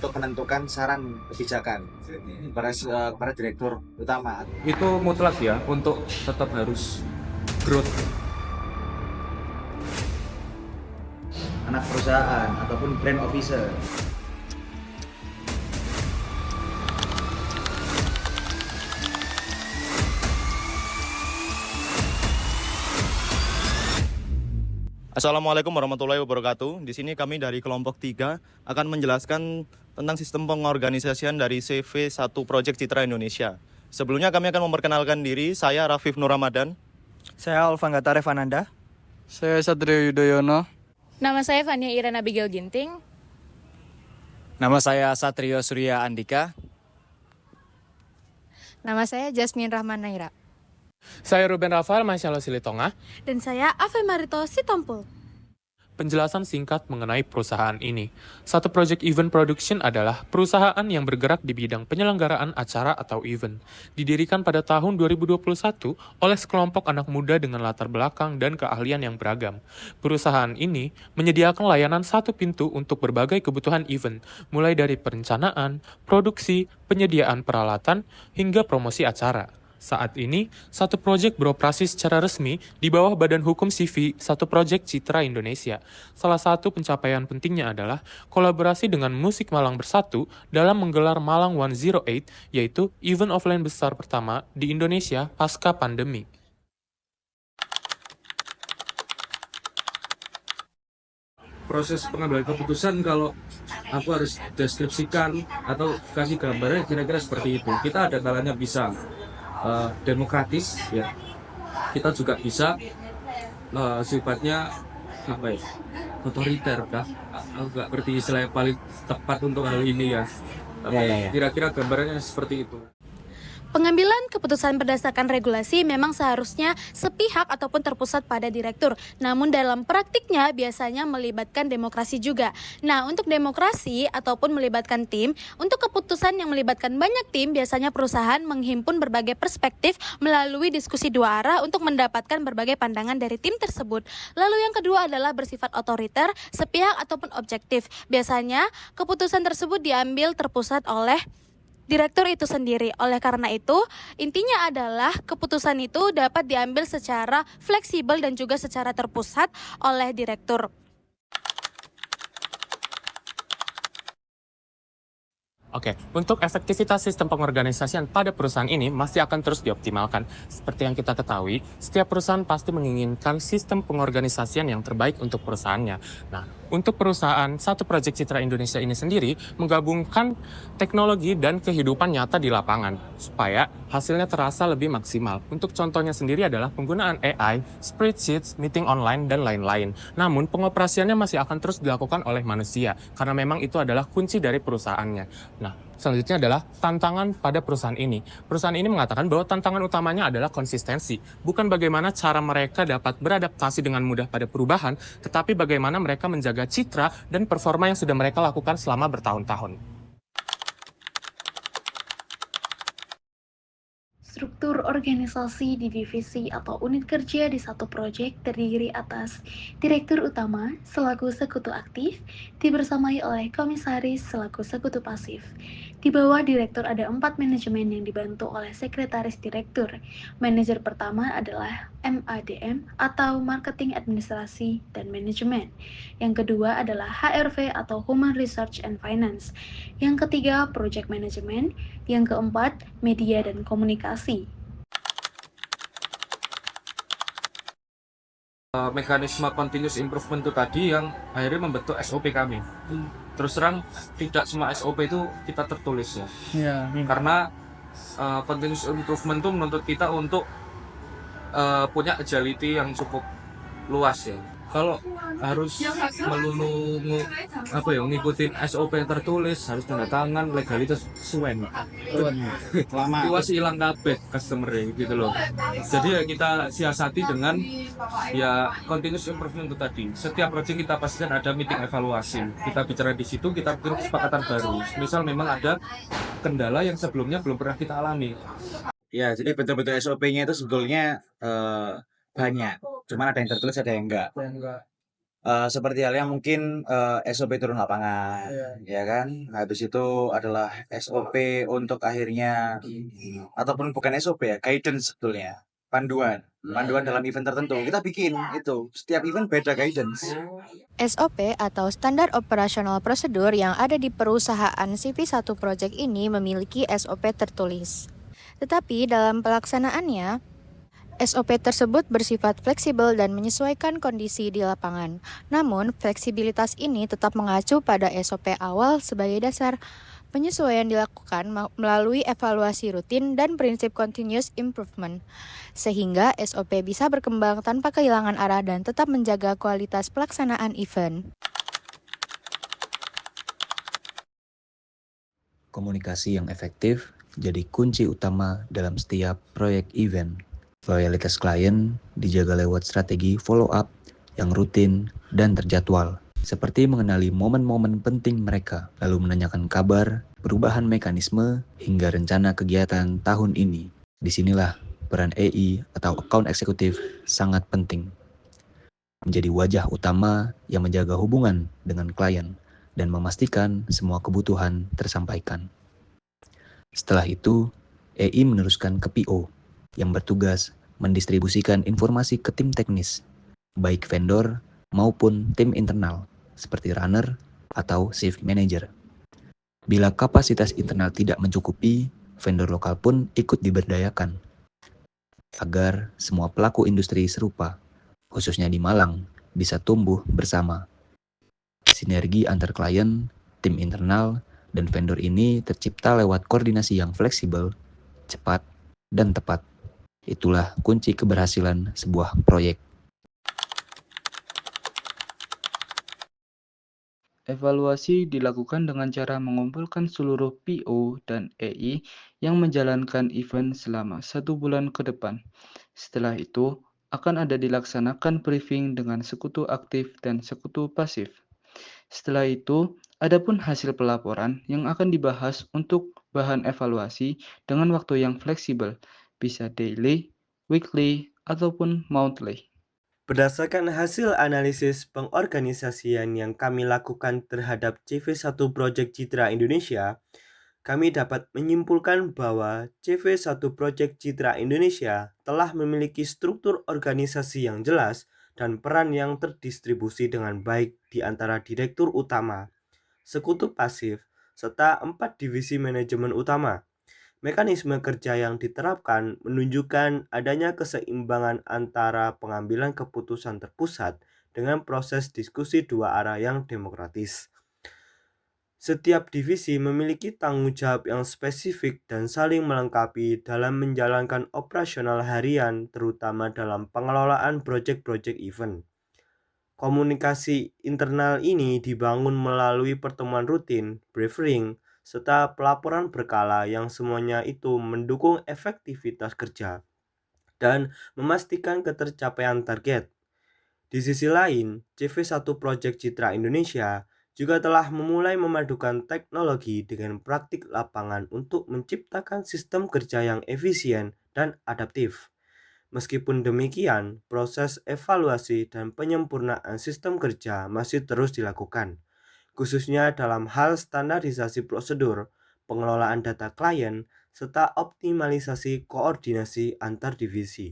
untuk menentukan saran kebijakan para direktur utama. Itu mutlak ya untuk tetap harus growth. Anak perusahaan ataupun brand officer. Assalamualaikum warahmatullahi wabarakatuh. Di sini kami dari kelompok 3 akan menjelaskan tentang sistem pengorganisasian dari CV1 Project Citra Indonesia. Sebelumnya kami akan memperkenalkan diri, saya Rafif Nur Ramadan. Saya Alvanggata Revananda. Saya Satrio Yudhoyono. Nama saya Fania Irana Abigail Ginting. Nama saya Satrio Surya Andika. Nama saya Jasmine Rahman Naira. Saya Ruben Rafael Masyalo Silitonga. Dan saya Ave Marito Sitompul. Penjelasan singkat mengenai perusahaan ini. Satu Project Event Production adalah perusahaan yang bergerak di bidang penyelenggaraan acara atau event. Didirikan pada tahun 2021 oleh sekelompok anak muda dengan latar belakang dan keahlian yang beragam. Perusahaan ini menyediakan layanan satu pintu untuk berbagai kebutuhan event, mulai dari perencanaan, produksi, penyediaan peralatan, hingga promosi acara. Saat ini, satu proyek beroperasi secara resmi di bawah Badan Hukum CV Satu Proyek Citra Indonesia. Salah satu pencapaian pentingnya adalah kolaborasi dengan Musik Malang Bersatu dalam menggelar Malang 108, yaitu event offline besar pertama di Indonesia pasca pandemi. Proses pengambilan keputusan kalau aku harus deskripsikan atau kasih gambarnya kira-kira seperti itu. Kita ada kalanya bisa demokratis ya, kita juga bisa sifatnya apa ya, otoriter kah? Aku nggak ngerti istilah yang paling tepat untuk hal ini ya. Tapi kira-kira gambarnya seperti itu. Pengambilan keputusan berdasarkan regulasi memang seharusnya sepihak ataupun terpusat pada direktur. Namun dalam praktiknya biasanya melibatkan demokrasi juga. Nah, untuk demokrasi ataupun melibatkan tim, untuk keputusan yang melibatkan banyak tim, biasanya perusahaan menghimpun berbagai perspektif melalui diskusi dua arah untuk mendapatkan berbagai pandangan dari tim tersebut. Lalu yang kedua adalah bersifat otoriter, sepihak ataupun objektif. Biasanya keputusan tersebut diambil terpusat oleh direktur itu sendiri. Oleh karena itu, intinya adalah keputusan itu dapat diambil secara fleksibel dan juga secara terpusat oleh direktur. Oke, untuk efektivitas sistem pengorganisasian pada perusahaan ini masih akan terus dioptimalkan. Seperti yang kita ketahui, setiap perusahaan pasti menginginkan sistem pengorganisasian yang terbaik untuk perusahaannya. Nah, untuk perusahaan Satu Proyek Citra Indonesia ini sendiri menggabungkan teknologi dan kehidupan nyata di lapangan supaya hasilnya terasa lebih maksimal. Untuk contohnya sendiri adalah penggunaan AI, spreadsheets, meeting online, dan lain-lain. Namun, pengoperasiannya masih akan terus dilakukan oleh manusia karena memang itu adalah kunci dari perusahaannya. Nah, selanjutnya adalah tantangan pada perusahaan ini. Perusahaan ini mengatakan bahwa tantangan utamanya adalah konsistensi. Bukan bagaimana cara mereka dapat beradaptasi dengan mudah pada perubahan, tetapi bagaimana mereka menjaga citra dan performa yang sudah mereka lakukan selama bertahun-tahun. Struktur organisasi di divisi atau unit kerja di satu proyek terdiri atas direktur utama selaku sekutu aktif, dibersamai oleh komisaris selaku sekutu pasif. Di bawah direktur ada 4 manajemen yang dibantu oleh sekretaris direktur. Manajer pertama adalah MADM atau Marketing Administrasi dan Manajemen. Yang kedua adalah HRV atau Human Research and Finance. Yang ketiga, Project Management. Yang keempat, Media dan Komunikasi. Mekanisme continuous improvement itu tadi yang akhirnya membentuk SOP kami. Terus terang tidak semua SOP itu kita tertulis ya. Karena continuous improvement itu menuntut kita untuk punya agility yang cukup luas ya. Kalau harus melulu ngikutin SOP yang tertulis, harus tanda tangan, legalitas suwen. Lama. Tiwas hilang kabeh customer gitu loh. Jadi ya kita siasati dengan ya continuous improvement itu tadi. Setiap project kita pastikan ada meeting evaluasi. Kita bicara di situ, kita bikin kesepakatan baru. Misal memang ada kendala yang sebelumnya belum pernah kita alami. Ya, jadi betul-betul SOP-nya itu sebetulnya banyak. Cuman ada yang tertulis, ada yang enggak. Seperti halnya mungkin SOP turun lapangan, ya kan? Habis itu adalah SOP untuk akhirnya, ataupun bukan SOP ya, guidance sebetulnya, panduan dalam event tertentu. Kita bikin itu, setiap event beda guidance. SOP atau Standar Operational Prosedur yang ada di perusahaan CV1 Project ini memiliki SOP tertulis. Tetapi dalam pelaksanaannya, SOP tersebut bersifat fleksibel dan menyesuaikan kondisi di lapangan. Namun, fleksibilitas ini tetap mengacu pada SOP awal sebagai dasar. Penyesuaian dilakukan melalui evaluasi rutin dan prinsip continuous improvement, sehingga SOP bisa berkembang tanpa kehilangan arah dan tetap menjaga kualitas pelaksanaan event. Komunikasi yang efektif jadi kunci utama dalam setiap proyek event. Loyalitas klien dijaga lewat strategi follow-up yang rutin dan terjadwal, seperti mengenali momen-momen penting mereka, lalu menanyakan kabar, perubahan mekanisme, hingga rencana kegiatan tahun ini. Disinilah peran EI atau Account Executive sangat penting. Menjadi wajah utama yang menjaga hubungan dengan klien dan memastikan semua kebutuhan tersampaikan. Setelah itu, EI meneruskan ke PO yang bertugas mendistribusikan informasi ke tim teknis, baik vendor maupun tim internal, seperti runner atau shift manager. Bila kapasitas internal tidak mencukupi, vendor lokal pun ikut diberdayakan, agar semua pelaku industri serupa, khususnya di Malang, bisa tumbuh bersama. Sinergi antar klien, tim internal, dan vendor ini tercipta lewat koordinasi yang fleksibel, cepat, dan tepat. Itulah kunci keberhasilan sebuah proyek. Evaluasi dilakukan dengan cara mengumpulkan seluruh PO dan EI yang menjalankan event selama 1 bulan ke depan. Setelah itu, akan ada dilaksanakan briefing dengan sekutu aktif dan sekutu pasif. Setelah itu, adapun hasil pelaporan yang akan dibahas untuk bahan evaluasi dengan waktu yang fleksibel, bisa daily, weekly, ataupun monthly. Berdasarkan hasil analisis pengorganisasian yang kami lakukan terhadap CV1 Project Citra Indonesia, kami dapat menyimpulkan bahwa CV1 Project Citra Indonesia telah memiliki struktur organisasi yang jelas dan peran yang terdistribusi dengan baik di antara direktur utama, sekutu pasif, serta 4 divisi manajemen utama. Mekanisme kerja yang diterapkan menunjukkan adanya keseimbangan antara pengambilan keputusan terpusat dengan proses diskusi dua arah yang demokratis. Setiap divisi memiliki tanggung jawab yang spesifik dan saling melengkapi dalam menjalankan operasional harian, terutama dalam pengelolaan proyek-proyek event. Komunikasi internal ini dibangun melalui pertemuan rutin, briefing, serta pelaporan berkala yang semuanya itu mendukung efektivitas kerja dan memastikan ketercapaian target. Di sisi lain, CV1 Project Citra Indonesia juga telah memulai memadukan teknologi dengan praktik lapangan untuk menciptakan sistem kerja yang efisien dan adaptif. Meskipun demikian, proses evaluasi dan penyempurnaan sistem kerja masih terus dilakukan, khususnya dalam hal standarisasi prosedur, pengelolaan data klien, serta optimalisasi koordinasi antar divisi.